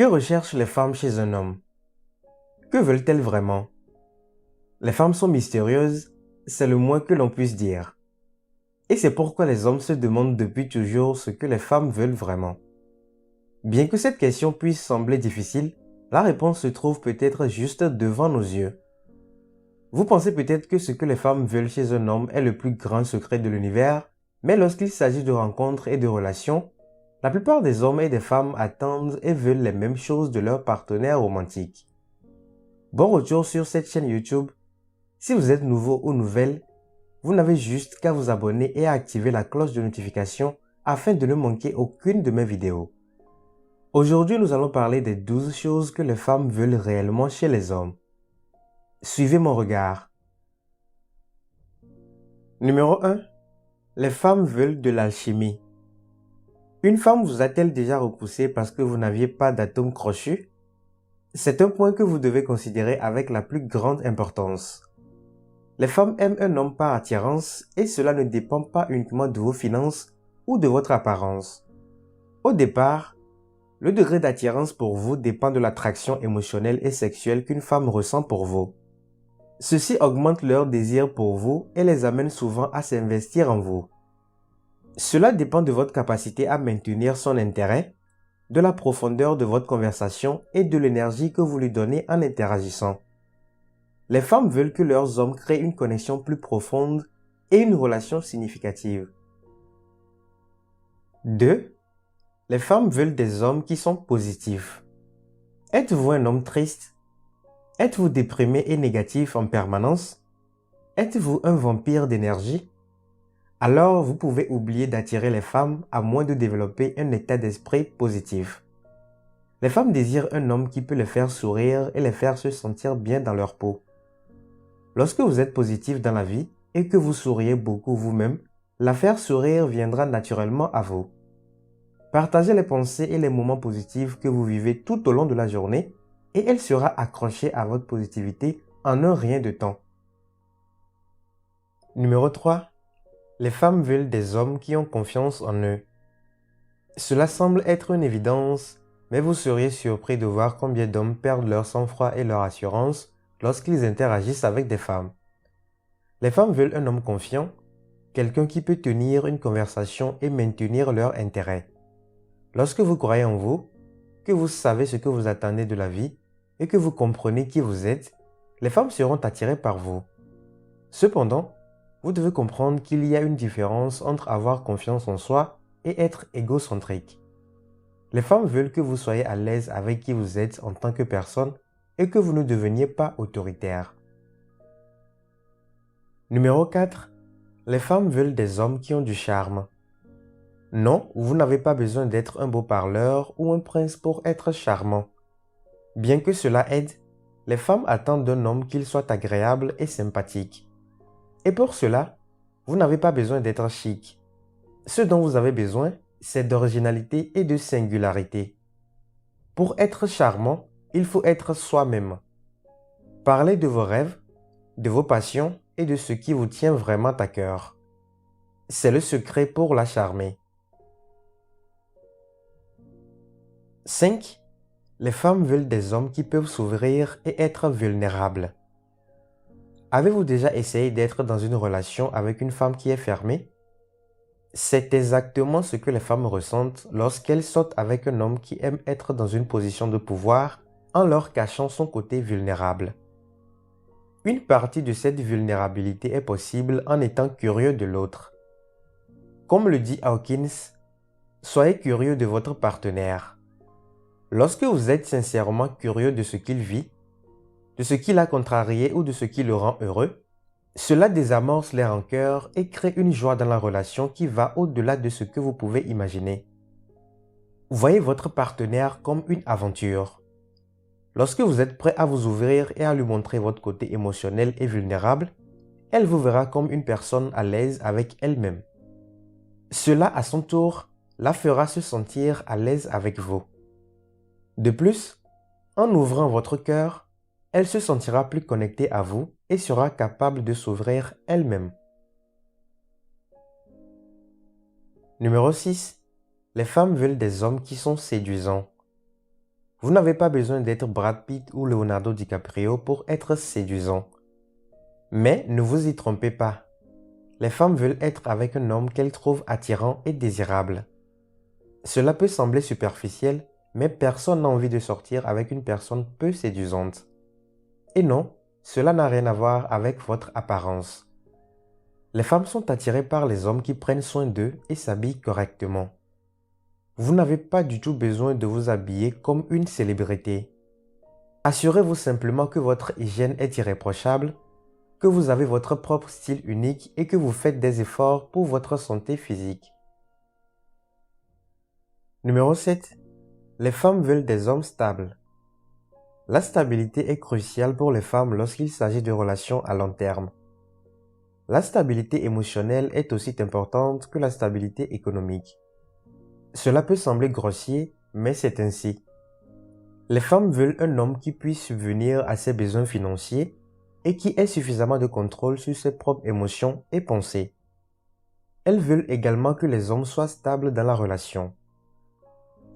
Que recherchent les femmes chez un homme? Que veulent-elles vraiment? Les femmes sont mystérieuses, c'est le moins que l'on puisse dire. Et c'est pourquoi les hommes se demandent depuis toujours ce que les femmes veulent vraiment. Bien que cette question puisse sembler difficile, la réponse se trouve peut-être juste devant nos yeux. Vous pensez peut-être que ce que les femmes veulent chez un homme est le plus grand secret de l'univers, mais lorsqu'il s'agit de rencontres et de relations, la plupart des hommes et des femmes attendent et veulent les mêmes choses de leur partenaire romantique. Bon retour sur cette chaîne YouTube. Si vous êtes nouveau ou nouvelle, vous n'avez juste qu'à vous abonner et à activer la cloche de notification afin de ne manquer aucune de mes vidéos. Aujourd'hui, nous allons parler des 12 choses que les femmes veulent réellement chez les hommes. Suivez mon regard. Numéro 1. Les femmes veulent de l'alchimie. Une femme vous a-t-elle déjà repoussé parce que vous n'aviez pas d'atome crochu? C'est un point que vous devez considérer avec la plus grande importance. Les femmes aiment un homme par attirance et cela ne dépend pas uniquement de vos finances ou de votre apparence. Au départ, le degré d'attirance pour vous dépend de l'attraction émotionnelle et sexuelle qu'une femme ressent pour vous. Ceci augmente leur désir pour vous et les amène souvent à s'investir en vous. Cela dépend de votre capacité à maintenir son intérêt, de la profondeur de votre conversation et de l'énergie que vous lui donnez en interagissant. Les femmes veulent que leurs hommes créent une connexion plus profonde et une relation significative. 2. Les femmes veulent des hommes qui sont positifs. Êtes-vous un homme triste? Êtes-vous déprimé et négatif en permanence? Êtes-vous un vampire d'énergie? Alors vous pouvez oublier d'attirer les femmes à moins de développer un état d'esprit positif. Les femmes désirent un homme qui peut les faire sourire et les faire se sentir bien dans leur peau. Lorsque vous êtes positif dans la vie et que vous souriez beaucoup vous-même, la faire sourire viendra naturellement à vous. Partagez les pensées et les moments positifs que vous vivez tout au long de la journée et elle sera accrochée à votre positivité en un rien de temps. Numéro 3. Les femmes veulent des hommes qui ont confiance en eux. Cela semble être une évidence, mais vous seriez surpris de voir combien d'hommes perdent leur sang-froid et leur assurance lorsqu'ils interagissent avec des femmes. Les femmes veulent un homme confiant, quelqu'un qui peut tenir une conversation et maintenir leur intérêt. Lorsque vous croyez en vous, que vous savez ce que vous attendez de la vie et que vous comprenez qui vous êtes, les femmes seront attirées par vous. Cependant, vous devez comprendre qu'il y a une différence entre avoir confiance en soi et être égocentrique. Les femmes veulent que vous soyez à l'aise avec qui vous êtes en tant que personne et que vous ne deveniez pas autoritaire. Numéro 4. Les femmes veulent des hommes qui ont du charme. Non, vous n'avez pas besoin d'être un beau parleur ou un prince pour être charmant. Bien que cela aide, les femmes attendent d'un homme qu'il soit agréable et sympathique. Et pour cela, vous n'avez pas besoin d'être chic. Ce dont vous avez besoin, c'est d'originalité et de singularité. Pour être charmant, il faut être soi-même. Parlez de vos rêves, de vos passions et de ce qui vous tient vraiment à cœur. C'est le secret pour la charmer. 5. Les femmes veulent des hommes qui peuvent s'ouvrir et être vulnérables. Avez-vous déjà essayé d'être dans une relation avec une femme qui est fermée? C'est exactement ce que les femmes ressentent lorsqu'elles sortent avec un homme qui aime être dans une position de pouvoir en leur cachant son côté vulnérable. Une partie de cette vulnérabilité est possible en étant curieux de l'autre. Comme le dit Hawkins, soyez curieux de votre partenaire. Lorsque vous êtes sincèrement curieux de ce qu'il vit, de ce qui l'a contrarié ou de ce qui le rend heureux, cela désamorce les rancœurs et crée une joie dans la relation qui va au-delà de ce que vous pouvez imaginer. Voyez votre partenaire comme une aventure. Lorsque vous êtes prêt à vous ouvrir et à lui montrer votre côté émotionnel et vulnérable, elle vous verra comme une personne à l'aise avec elle-même. Cela, à son tour, la fera se sentir à l'aise avec vous. De plus, en ouvrant votre cœur, elle se sentira plus connectée à vous et sera capable de s'ouvrir elle-même. Numéro 6. Les femmes veulent des hommes qui sont séduisants. Vous n'avez pas besoin d'être Brad Pitt ou Leonardo DiCaprio pour être séduisant. Mais ne vous y trompez pas. Les femmes veulent être avec un homme qu'elles trouvent attirant et désirable. Cela peut sembler superficiel, mais personne n'a envie de sortir avec une personne peu séduisante. Et non, cela n'a rien à voir avec votre apparence. Les femmes sont attirées par les hommes qui prennent soin d'eux et s'habillent correctement. Vous n'avez pas du tout besoin de vous habiller comme une célébrité. Assurez-vous simplement que votre hygiène est irréprochable, que vous avez votre propre style unique et que vous faites des efforts pour votre santé physique. Numéro 7. Les femmes veulent des hommes stables. La stabilité est cruciale pour les femmes lorsqu'il s'agit de relations à long terme. La stabilité émotionnelle est aussi importante que la stabilité économique. Cela peut sembler grossier, mais c'est ainsi. Les femmes veulent un homme qui puisse subvenir à ses besoins financiers et qui ait suffisamment de contrôle sur ses propres émotions et pensées. Elles veulent également que les hommes soient stables dans la relation.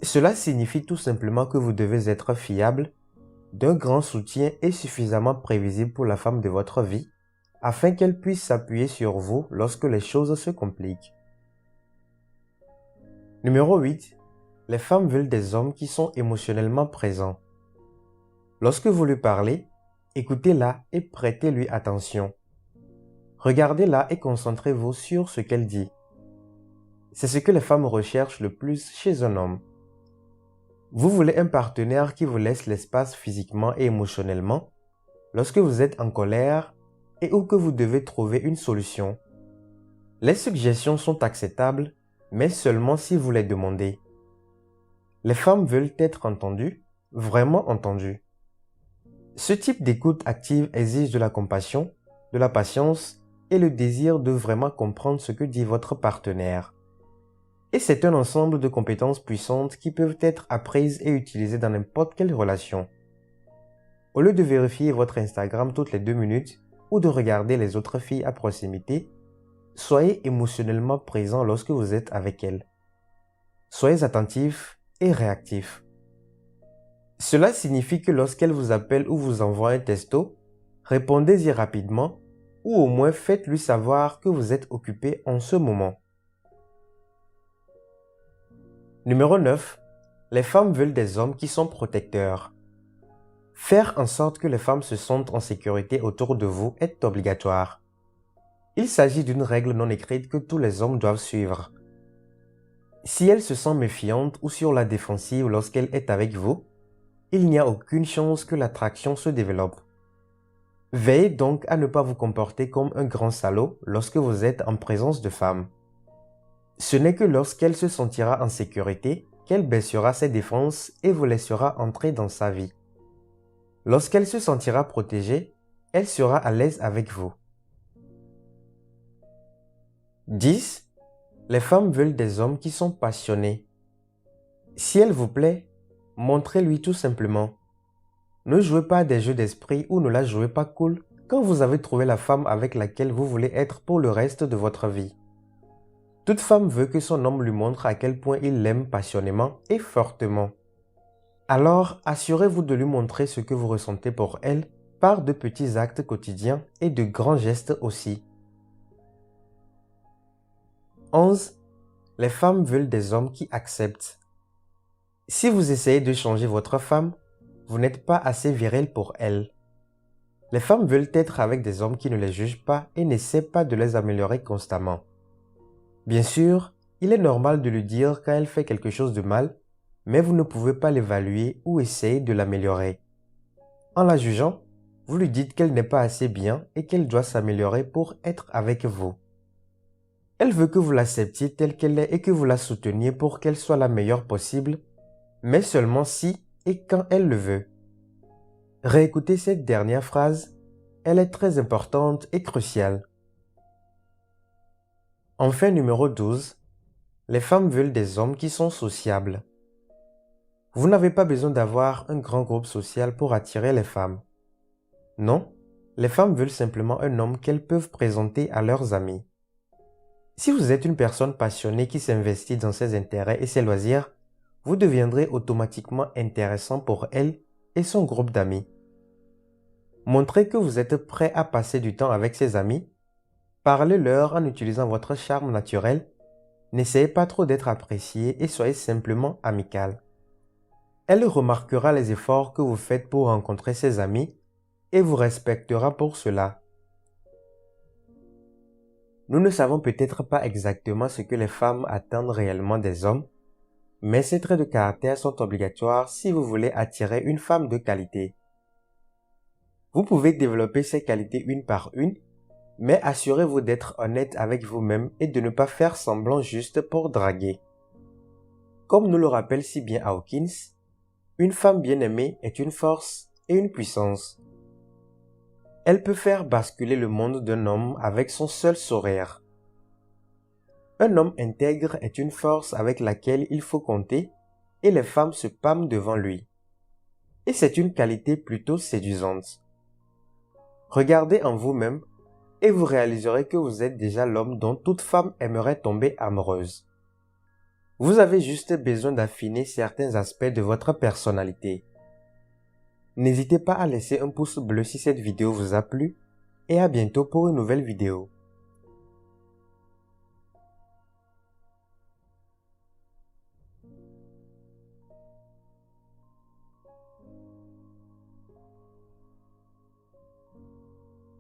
Cela signifie tout simplement que vous devez être fiable, d'un grand soutien et suffisamment prévisible pour la femme de votre vie, afin qu'elle puisse s'appuyer sur vous lorsque les choses se compliquent. Numéro 8. Les femmes veulent des hommes qui sont émotionnellement présents. Lorsque vous lui parlez, écoutez-la et prêtez-lui attention. Regardez-la et concentrez-vous sur ce qu'elle dit. C'est ce que les femmes recherchent le plus chez un homme. Vous voulez un partenaire qui vous laisse l'espace physiquement et émotionnellement lorsque vous êtes en colère et où que vous devez trouver une solution. Les suggestions sont acceptables, mais seulement si vous les demandez. Les femmes veulent être entendues, vraiment entendues. Ce type d'écoute active exige de la compassion, de la patience et le désir de vraiment comprendre ce que dit votre partenaire. Et c'est un ensemble de compétences puissantes qui peuvent être apprises et utilisées dans n'importe quelle relation. Au lieu de vérifier votre Instagram toutes les 2 minutes ou de regarder les autres filles à proximité, soyez émotionnellement présent lorsque vous êtes avec elles. Soyez attentif et réactif. Cela signifie que lorsqu'elle vous appelle ou vous envoie un texto, répondez-y rapidement ou au moins faites-lui savoir que vous êtes occupé en ce moment. Numéro 9. Les femmes veulent des hommes qui sont protecteurs. Faire en sorte que les femmes se sentent en sécurité autour de vous est obligatoire. Il s'agit d'une règle non écrite que tous les hommes doivent suivre. Si elle se sent méfiante ou sur la défensive lorsqu'elle est avec vous, il n'y a aucune chance que l'attraction se développe. Veillez donc à ne pas vous comporter comme un grand salaud lorsque vous êtes en présence de femmes. Ce n'est que lorsqu'elle se sentira en sécurité qu'elle baissera ses défenses et vous laissera entrer dans sa vie. Lorsqu'elle se sentira protégée, elle sera à l'aise avec vous. 10. Les femmes veulent des hommes qui sont passionnés. Si elle vous plaît, montrez-lui tout simplement. Ne jouez pas à des jeux d'esprit ou ne la jouez pas cool quand vous avez trouvé la femme avec laquelle vous voulez être pour le reste de votre vie. Toute femme veut que son homme lui montre à quel point il l'aime passionnément et fortement. Alors, assurez-vous de lui montrer ce que vous ressentez pour elle par de petits actes quotidiens et de grands gestes aussi. 11. Les femmes veulent des hommes qui acceptent. Si vous essayez de changer votre femme, vous n'êtes pas assez viril pour elle. Les femmes veulent être avec des hommes qui ne les jugent pas et n'essaient pas de les améliorer constamment. Bien sûr, il est normal de lui dire quand elle fait quelque chose de mal, mais vous ne pouvez pas l'évaluer ou essayer de l'améliorer. En la jugeant, vous lui dites qu'elle n'est pas assez bien et qu'elle doit s'améliorer pour être avec vous. Elle veut que vous l'acceptiez telle qu'elle est et que vous la souteniez pour qu'elle soit la meilleure possible, mais seulement si et quand elle le veut. Réécoutez cette dernière phrase, elle est très importante et cruciale. Enfin, numéro 12. Les femmes veulent des hommes qui sont sociables. Vous n'avez pas besoin d'avoir un grand groupe social pour attirer les femmes. Non, les femmes veulent simplement un homme qu'elles peuvent présenter à leurs amis. Si vous êtes une personne passionnée qui s'investit dans ses intérêts et ses loisirs, vous deviendrez automatiquement intéressant pour elle et son groupe d'amis. Montrez que vous êtes prêt à passer du temps avec ses amis. Parlez-leur en utilisant votre charme naturel. N'essayez pas trop d'être apprécié et soyez simplement amical. Elle remarquera les efforts que vous faites pour rencontrer ses amis et vous respectera pour cela. Nous ne savons peut-être pas exactement ce que les femmes attendent réellement des hommes, mais ces traits de caractère sont obligatoires si vous voulez attirer une femme de qualité. Vous pouvez développer ces qualités une par une, mais assurez-vous d'être honnête avec vous-même et de ne pas faire semblant juste pour draguer. Comme nous le rappelle si bien Hawkins, une femme bien aimée est une force et une puissance. Elle peut faire basculer le monde d'un homme avec son seul sourire. Un homme intègre est une force avec laquelle il faut compter et les femmes se pâment devant lui. Et c'est une qualité plutôt séduisante. Regardez en vous-même et vous réaliserez que vous êtes déjà l'homme dont toute femme aimerait tomber amoureuse. Vous avez juste besoin d'affiner certains aspects de votre personnalité. N'hésitez pas à laisser un pouce bleu si cette vidéo vous a plu et à bientôt pour une nouvelle vidéo.